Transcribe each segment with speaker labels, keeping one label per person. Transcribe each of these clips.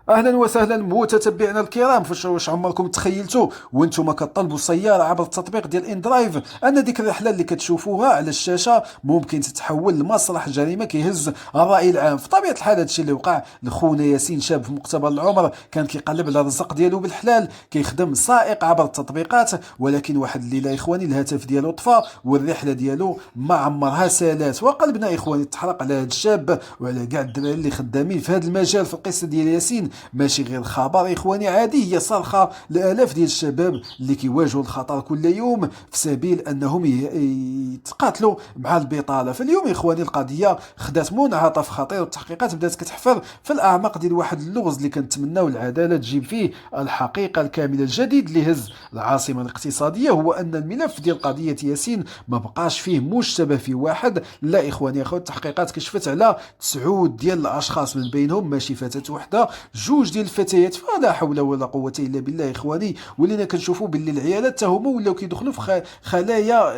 Speaker 1: اهلا وسهلا متتبعينا الكرام. واش عمركم تخيلتوا وانتم كطلبوا سياره عبر التطبيق ديال ان درايف ان ديك الرحله اللي كتشوفوها على الشاشه ممكن تتحول لمسرح جريمه كيهز الراي العام؟ في طبيعه الحال هادشي اللي وقع لخونا ياسين، شاب في مقتبل العمر، كان كيقلب على الرزق ديالو بالحلال، كيخدم سائق عبر التطبيقات، ولكن واحد الليله اخواني الهاتف ديالو طفى والرحله ديالو ما عمرها سالات. وقلبنا اخواني تحرق على هذا الشاب وعلى كاع الدراري اللي خدامين في هذا المجال. في القصه ديال ياسين ماشي غير خبر اخواني عادي، هي صرخه لالاف ديال الشباب اللي كيواجهوا الخطر كل يوم في سبيل انهم يتقاتلوا مع البطاله. فاليوم اخواني القضيه خدات منعطف خطير، والتحقيقات بدات كتحفر في الاعماق ديال واحد اللغز اللي كنتمناو العداله تجيب فيه الحقيقه الكامله. الجديد اللي هز العاصمه الاقتصاديه هو ان الملف ديال قضيه ياسين ما بقاش فيه مشتبه في واحد، لا اخواني اخوات. التحقيقات كشفت على 9 ديال الاشخاص، من بينهم ماشي فتاه وحده، جوج ديال الفتيات. فلا حول ولا قوه الا بالله اخواني. ولينا كنشوفوا باللي العيالات حتى هما ولاو كيدخلوا في خلايا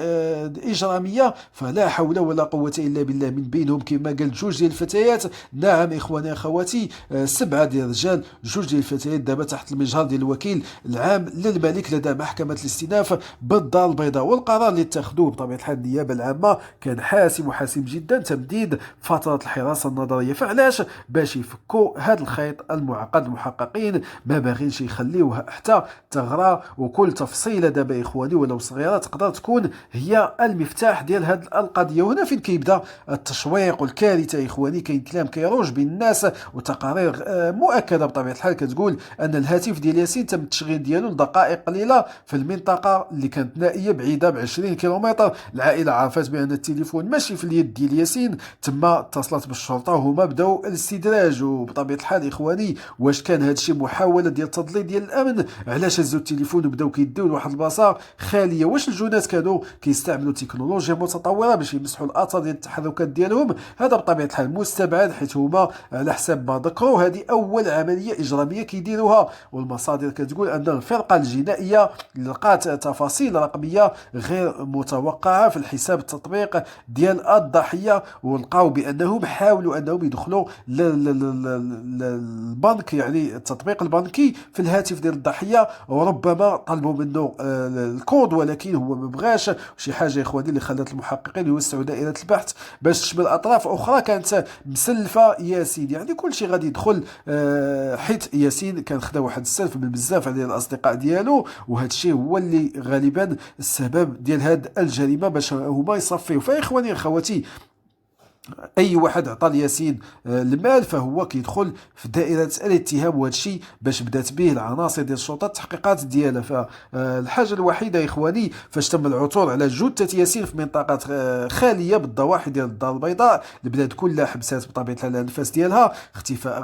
Speaker 1: اجراميه، فلا حول ولا قوه الا بالله. من بينهم كما قال جوج ديال الفتيات، نعم اخواني اخواتي، 7 ديال الرجال، جوج ديال الفتيات دابا تحت المجهر ديال الوكيل العام للملك لدى محكمه الاستئناف بالدار البيضاء. والقرار اللي اتخذوه بطبيعه الحال النيابه العامه كان حاسم وحاسم جدا، تمديد فتره الحراسه النظريه. فعلاش؟ باش يفكوا هذا الخيط المعقد. المحققين ما باغينش يخليوه حتى تغرى، وكل تفصيله دابا اخواني ولو صغيره تقدر تكون هي المفتاح ديال هذه القضيه. وهنا فين كيبدا التشويق والكارثه اخواني. كاين كلام كيروج بين الناس وتقارير مؤكده بطبيعه الحال كتقول ان الهاتف ديال ياسين تم التشغيل ديالو لدقائق قليله في المنطقه اللي كانت نائيه بعيده ب 20 كيلومتر. العائله عرفت بان التليفون ماشي في اليد ديال ياسين، تما اتصلت بالشرطه وهما بداو الاستدراج. وبطبيعه الحال اخواني واش كان هذا الشيء محاوله ديال تضليل ديال الامن؟ علاش هزوا التليفون وبداو كيديو لواحد البلاصه خاليه؟ واش الجنات كانوا كيستعملوا تكنولوجيا متطوره باش يمسحوا الاثر ديال التحركات ديالهم؟ هذا بطبيعه الحال مستبعد، حيت هما على حساب ما ذكروا هذه اول عمليه اجراميه كيديروها. والمصادر كتقول ان الفرقه الجنائيه لقات تفاصيل رقميه غير متوقعه في الحساب التطبيق ديال الضحيه، ولقاو بانهم حاولوا انهم يدخلوا البنك، يعني التطبيق البنكي في الهاتف ديال الضحيه، وربما طلبوا منه الكود ولكن هو ما بغاش. شي حاجه اخواني اللي خلات المحققين يوسعوا دائره البحث باش تشمل اطراف اخرى كانت مسلفه ياسين. يعني كل شيء غادي يدخل، حيت ياسين كان خدا واحد السلف من بزاف ديال الاصدقاء ديالو، وهذا الشيء هو اللي غالبا السبب ديال هاد الجريمه باش هما يصفيو. فاخواني اخواتي اي واحد عطى لياسين المال فهو كيدخل في دائره الاتهام، وهذا الشيء باش بدات به العناصر ديال الشرطه التحقيقات ديالها. فالحاجه الوحيده اخواني فاش تم العثور على جثه ياسين في منطقه خاليه بالضواحي ديال الدار البيضاء، البلاد كلها حبسات بطبيعه الحال الانفاس ديالها. اختفاء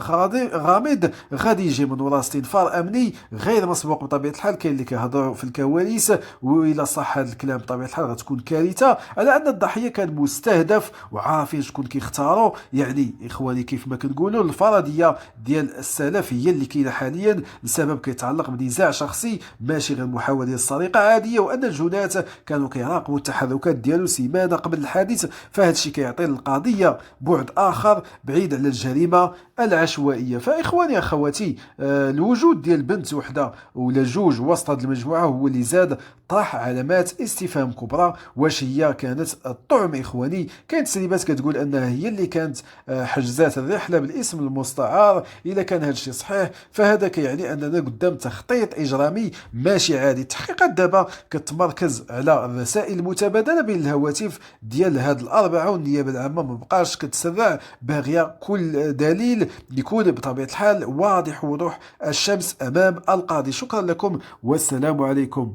Speaker 1: غامض غادي يجي من وراء استنفار امني غير مسبوق بطبيعه الحال. كاين اللي كيهضروا في الكواليس، والى صح هذا الكلام بطبيعه الحال غتكون كارثه على ان الضحيه كان مستهدف وعارفين شكون كيختاروا. يعني اخواني كيف ما كنقولوا الفرضيه ديال السلف هي اللي كاينه حاليا لسبب كيتعلق بنزاع شخصي ماشي غير محاوله ديال السرقه عاديه، وان الجنات كانوا كيراقبوا التحركات ديالو سيمانه قبل الحادث. فهذا الشيء كيعطي القضيه بعد اخر بعيد على الجريمه العشوائيه. فاخواني اخواتي الوجود ديال بنت وحده ولا جوج وسط هذه المجموعه هو اللي زاد طرح علامات استفهام كبرى. واش هي كانت الطعم اخواني؟ كاين تسريبات كتقول انها هي اللي كانت حجزات الرحله بالاسم المستعار. اذا كان هذا الشيء صحيح فهذا كيعني اننا قدام تخطيط اجرامي ماشي عادي. التحقيقات دابا كتمركز على الرسائل المتبادله بين الهواتف ديال هاد الاربعه، والنيابه العامه ما بقاش كتسرع، باغيه كل دليل يكون بطبيعه الحال واضح وضوح الشمس امام القاضي. شكرا لكم والسلام عليكم.